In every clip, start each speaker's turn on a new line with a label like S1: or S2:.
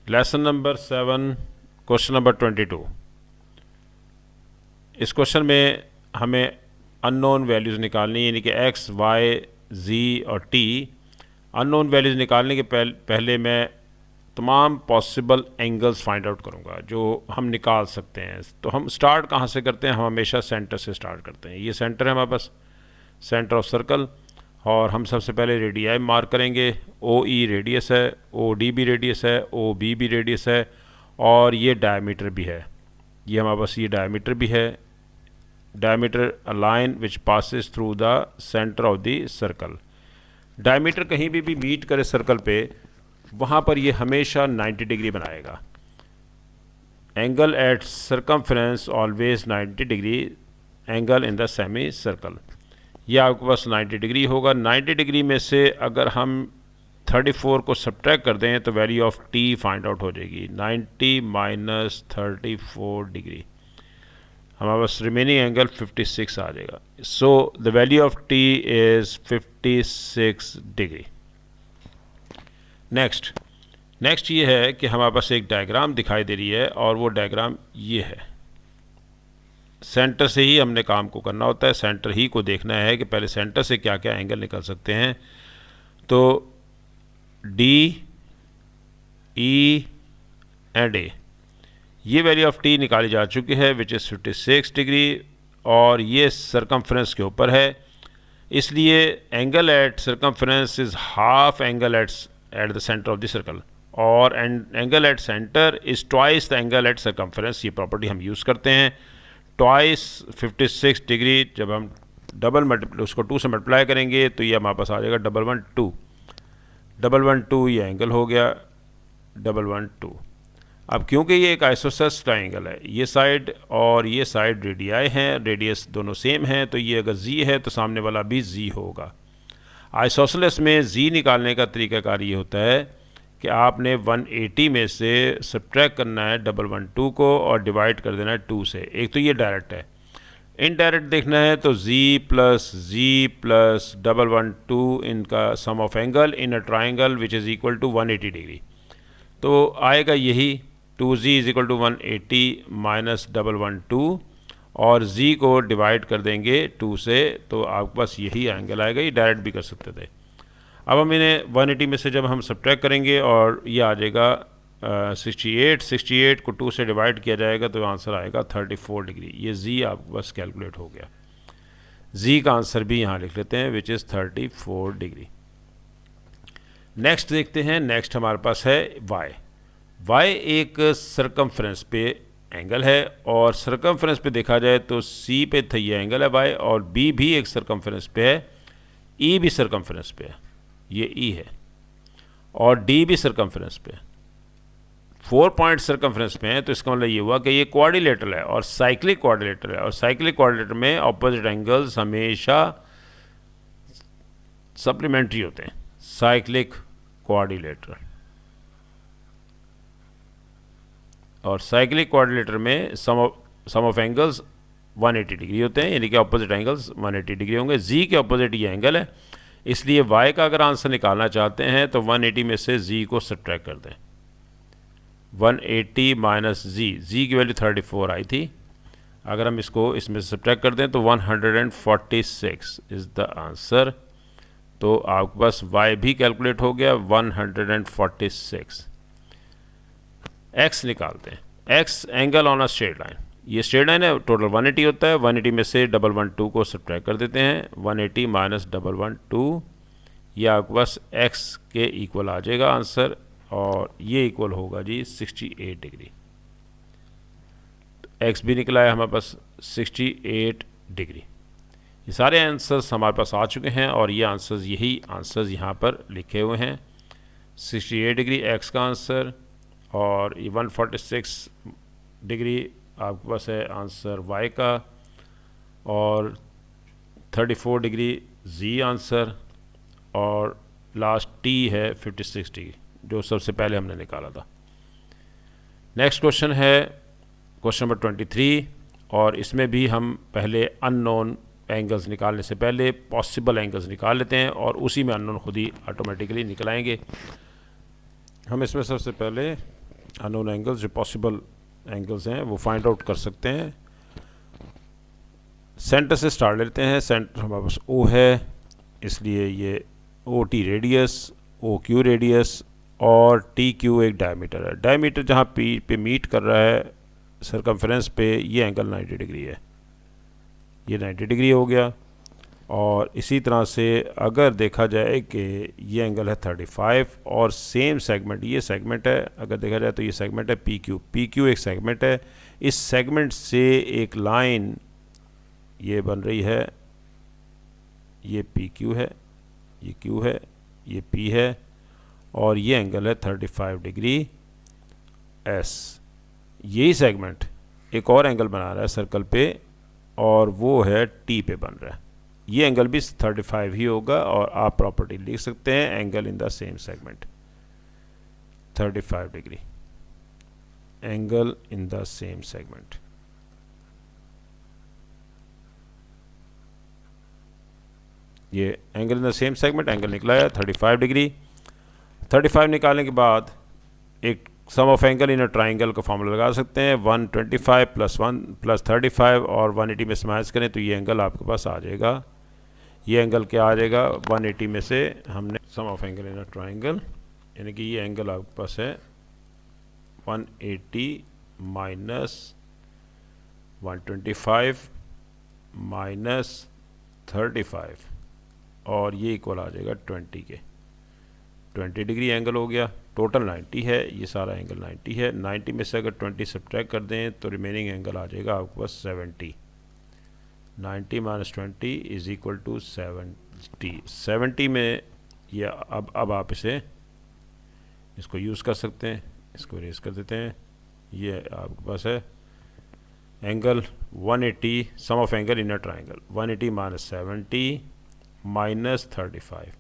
S1: Lesson number 7 question number 22। इस question में हमें अननोन वैल्यूज़ निकालनी है, यानी कि एक्स, वाई, जी और टी। अननोन वैल्यूज़ निकालने के पहले मैं तमाम पॉसिबल एंगल्स फाइंड आउट करूँगा जो हम निकाल सकते हैं। तो हम स्टार्ट कहाँ से करते हैं? हम हमेशा सेंटर से स्टार्ट करते हैं। ये सेंटर है हमारे पास, सेंटर ऑफ सर्कल, और हम सबसे पहले रेडियाई मार्क करेंगे। ओ ई रेडियस है, ओ डी भी रेडियस है, ओ बी भी रेडियस है, और ये डायमीटर भी है। ये हमारे पास ये डायमीटर भी है। Diameter a line which passes through the centre of the circle. Diameter कहीं भी मीट करे सर्कल पे, वहाँ पर ये हमेशा 90 डिग्री बनाएगा। Angle at circumference always 90 degree angle in the semicircle. ये आपके पास 90 डिग्री होगा। 90 डिग्री में से अगर हम 34 को सब्ट्रैक्ट कर दें तो value of T find out हो जाएगी। 90 माइनस 34 डिग्री, हमारे पास रिमेनिंग एंगल 56 आ जाएगा। So the value of T is 56 degree. Next ये है कि हमारे पास एक डायग्राम दिखाई दे रही है, और वो डायग्राम ये है। सेंटर से ही हमने काम को करना होता है, सेंटर ही को देखना है कि पहले सेंटर से क्या क्या एंगल निकल सकते हैं। तो डी, ई एंड ए, ये वैल्यू ऑफ टी निकाली जा चुकी है विच इज़ 56 डिग्री, और ये सरकमफ्रेंस के ऊपर है, इसलिए angle at circumference is half angle at the centre of the circle, और angle at centre is twice the angle at circumference. ये प्रॉपर्टी हम यूज़ करते हैं। ट्वाइस 56 डिग्री, जब हम उसको 2 से मल्टीप्लाई करेंगे तो ये हमारे पास आ जाएगा 112। 112 ये एंगल हो गया 112। अब क्योंकि ये एक आइसोसेलेस ट्राइंगल है, ये साइड और ये साइड रेडियाई हैं, रेडियस दोनों सेम हैं, तो ये अगर जी है तो सामने वाला भी जी होगा। आइसोसेलेस में जी निकालने का तरीकाकार ये होता है कि आपने 180 में से सब्ट्रैक्ट करना है 112 को और डिवाइड कर देना है 2 से। एक तो ये डायरेक्ट है। इनडायरेक्ट देखना है तो z प्लस 112 इनका sum of angle in a triangle which is equal to 180 degree. तो आएगा यही 2z is equal to 180 minus 112, और z को डिवाइड कर देंगे 2 से, तो आपके पास यही एंगल आएगा। ये डायरेक्ट भी कर सकते थे। अब हम इन्हें 180 में से जब हम सब्ट्रैक्ट करेंगे और ये आ जाएगा 68 को 2 से डिवाइड किया जाएगा तो आंसर आएगा 34 डिग्री। ये जी आपके पास कैलकुलेट हो गया। जी का आंसर भी यहाँ लिख लेते हैं विच इज़ 34 डिग्री। नेक्स्ट देखते हैं। नेक्स्ट हमारे पास है वाई एक सरकमफ्रेंस पे एंगल है, और सरकमफ्रेंस पे देखा जाए तो सी पे था ये एंगल है वाई, और बी भी एक सरकमफ्रेंस पे है, ई भी सरकमफ्रेंस पे है, ये ई है, और डी भी सरकमफ्रेंस पे है। 4 पॉइंट सरकमफ्रेंस में है, तो इसका मतलब ये हुआ कि ये क्वाड्रिलेटरल है और साइक्लिक क्वाड्रिलेटरल है, और साइक्लिक क्वाड्रिलेटर में ऑपोजिट एंगल्स हमेशा सप्लीमेंट्री होते हैं। साइक्लिक क्वाड्रिलेटरल और साइक्लिक क्वाड्रिलेटर में सम ऑफ एंगल्स 180 डिग्री होते हैं, यानी कि ऑपोजिट एंगल्स 180 डिग्री होंगे। जी के ऑपोजिट ये एंगल है, इसलिए y का अगर आंसर निकालना चाहते हैं तो 180 में से z को सब्ट्रैक्ट कर दें। 180 माइनस जी की वैल्यू 34 आई थी, अगर हम इसको इसमें से सब्ट्रैक्ट कर दें तो 146 इज़ द आंसर। तो आपके पास y भी कैलकुलेट हो गया 146। x निकालते हैं। x angle on a straight line, ये स्ट्रेट लाइन है, टोटल 180 होता है। 180 में से 112 को सब्ट्रैक्ट कर देते हैं। 180 माइनस 112, ये आपके पास x के इक्वल आ जाएगा आंसर, और ये इक्वल होगा जी 68 डिग्री। तो x भी निकला है हमारे पास 68 डिग्री। ये सारे आंसर्स हमारे पास आ चुके हैं, और ये आंसर्स यही आंसर्स यहाँ पर लिखे हुए हैं। 68 डिग्री x का आंसर, और ये 146 डिग्री आपके पास है आंसर y का, और 34 डिग्री z आंसर, और लास्ट t है 56 डिग्री जो सबसे पहले हमने निकाला था। नेक्स्ट क्वेश्चन है क्वेश्चन नंबर 23, और इसमें भी हम पहले अननोन एंगल्स निकालने से पहले पॉसिबल एंगल्स निकाल लेते हैं, और उसी में अननोन खुद ही ऑटोमेटिकली निकल आएंगे। हम इसमें सबसे पहले अननोन एंगल्स जो पॉसिबल एंगल्स हैं वो फाइंड आउट कर सकते हैं। सेंटर से स्टार्ट लेते हैं। सेंटर हमारे पास ओ है, इसलिए ये O T radius, O Q radius और टी क्यू एक डायमीटर है। डायमीटर जहाँ पी पे मीट कर रहा है सरकमफ्रेंस पे, ये एंगल 90 डिग्री है, ये 90 डिग्री हो गया। और इसी तरह से अगर देखा जाए कि ये एंगल है 35 और सेम सेगमेंट, ये सेगमेंट है, अगर देखा जाए तो ये सेगमेंट है पी क्यू, पी क्यू एक सेगमेंट है। इस सेगमेंट से एक लाइन ये बन रही है, ये पी क्यू है, ये क्यू है, ये पी है और ये एंगल है 35 डिग्री एस। यही सेगमेंट एक और एंगल बना रहा है सर्कल पे और वो है टी पे बन रहा है। ये एंगल भी 35 ही होगा और आप प्रॉपर्टी लिख सकते हैं angle in the same segment 35 degree, angle in the same segment. ये angle in the same segment angle निकला है 35 डिग्री। 35 निकालने के बाद एक sum of angle in a triangle का फॉर्मूला लगा सकते हैं, 125 प्लस 1 प्लस 35 और 180 में से माइनस करें तो ये एंगल आपके पास आ जाएगा। ये एंगल क्या आ जाएगा, 180 में से हमने sum of angle in a triangle, यानी कि ये एंगल आपके पास है 180 माइनस 125 माइनस 35 और ये इक्वल आ जाएगा 20 के। 20 डिग्री एंगल हो गया। टोटल 90 है, ये सारा एंगल 90 है। 90 में से अगर 20 सब्ट्रैक्ट कर दें तो रिमेनिंग एंगल आ जाएगा आपके पास 70। 90 माइनस 20 इज इक्वल टू 70। 70 में ये अब आप इसको यूज़ कर सकते हैं, इसको रेस कर देते हैं। ये आपके पास है angle 180, sum of angle in a triangle 180 minus 70 minus 35,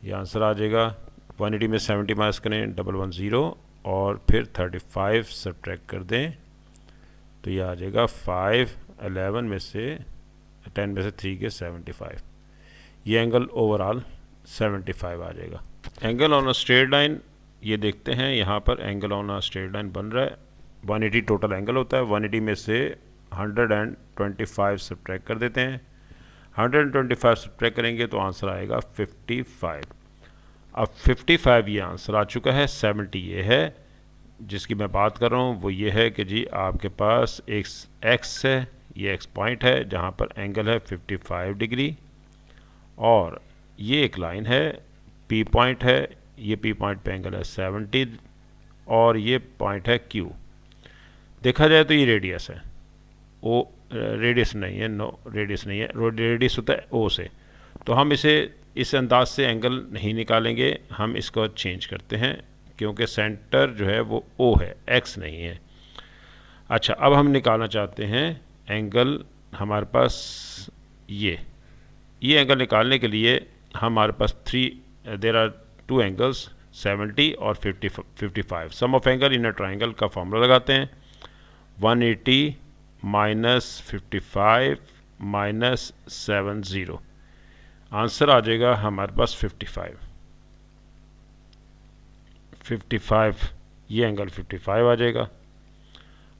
S1: ये आंसर आ जाएगा। 180 में 70 माइनस करें 110 और फिर 35 सब्ट्रैक्ट कर दें तो ये आ जाएगा 5, 11 में से 10 में से 3 के 75। ये एंगल ओवरऑल 75 आ जाएगा। Angle on a straight line, ये देखते हैं यहाँ पर angle on a straight line बन रहा है। 180 टोटल एंगल होता है, 180 में से 125 सब्ट्रैक्ट कर देते हैं। 125 सब्ट्रैक्ट करेंगे तो आंसर आएगा 55। अब 55 ये आंसर आ चुका है। 70 ये है जिसकी मैं बात कर रहा हूँ, वो ये है कि जी आपके पास एक एक्स है, ये एक्स पॉइंट है जहाँ पर एंगल है 55 डिग्री और ये एक लाइन है पी पॉइंट है, ये पी पॉइंट पे एंगल है 70 और ये पॉइंट है क्यू। देखा जाए तो ये रेडियस है, ओ रेडियस नहीं है, नो रेडियस नहीं है, रेडियस होता है ओ से। तो हम इसे इस अंदाज से एंगल नहीं निकालेंगे, हम इसको चेंज करते हैं क्योंकि सेंटर जो है वो ओ है, एक्स नहीं है। अच्छा, अब हम निकालना चाहते हैं एंगल हमारे पास ये एंगल निकालने के लिए हमारे पास देयर आर 2 एंगल्स 70 और 55। Sum of angle in a triangle का फॉर्मूला लगाते हैं, 180 माइनस 55 माइनस 70, आंसर आ जाएगा हमारे पास 55। ये एंगल 55 आ जाएगा।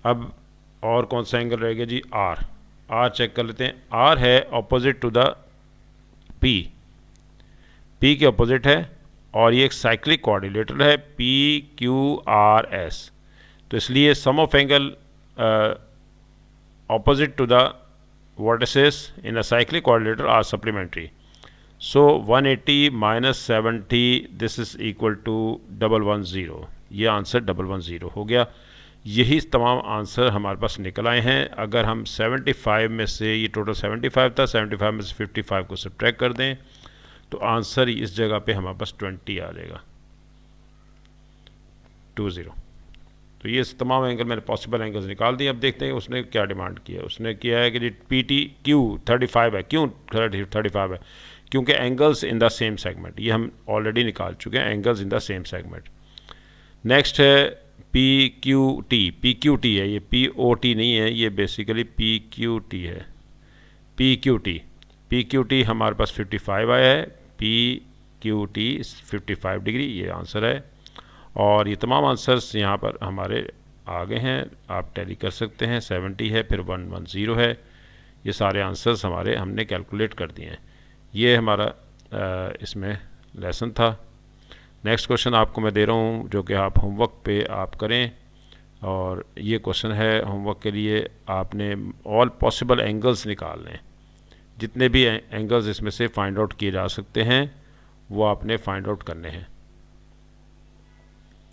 S1: अब और कौन सा एंगल रहेगा जी, आर चेक कर लेते हैं। आर है ऑपोजिट टू द पी के ऑपोजिट है और ये एक साइक्लिक कोऑर्डिनेटर है PQRS, तो इसलिए sum of angle opposite to the vertices in a cyclic coordinator are supplementary. So 180 minus 70 this is equal to 110। ये आंसर 110 हो गया। यही तमाम आंसर हमारे पास निकल आए हैं। अगर हम 75 में से, ये टोटल 75 था, 75 में से 55 को सब्ट्रैक्ट कर दें तो आंसर इस जगह पे हमारे पास 20 आ जाएगा, 20। तो ये तमाम एंगल मैंने पॉसिबल एंगल्स निकाल दिए। अब देखते हैं उसने क्या डिमांड किया है। उसने किया है कि जी PQ 35 है। क्यों 35 है? क्योंकि angles in the same segment, ये हम ऑलरेडी निकाल चुके हैं, angles in the same segment. Next है PQT है, ये POT नहीं है, ये बेसिकली PQT है। PQT हमारे पास 55 आया है, PQT 55 डिग्री, ये आंसर है। और ये तमाम आंसर्स यहाँ पर हमारे आ गए हैं, आप टैली कर सकते हैं। 70 है, फिर 110 है, ये सारे आंसर्स हमारे हमने कैलकुलेट कर दिए हैं। ये हमारा इसमें लेसन था। नेक्स्ट क्वेश्चन आपको मैं दे रहा हूँ जो कि आप होमवर्क पे आप करें, और ये क्वेश्चन है होमवर्क के लिए, आपने ऑल पॉसिबल एंगल्स निकालने हैं। जितने भी एंगल्स इसमें से फाइंड आउट किए जा सकते हैं वो आपने फाइंड आउट करने हैं।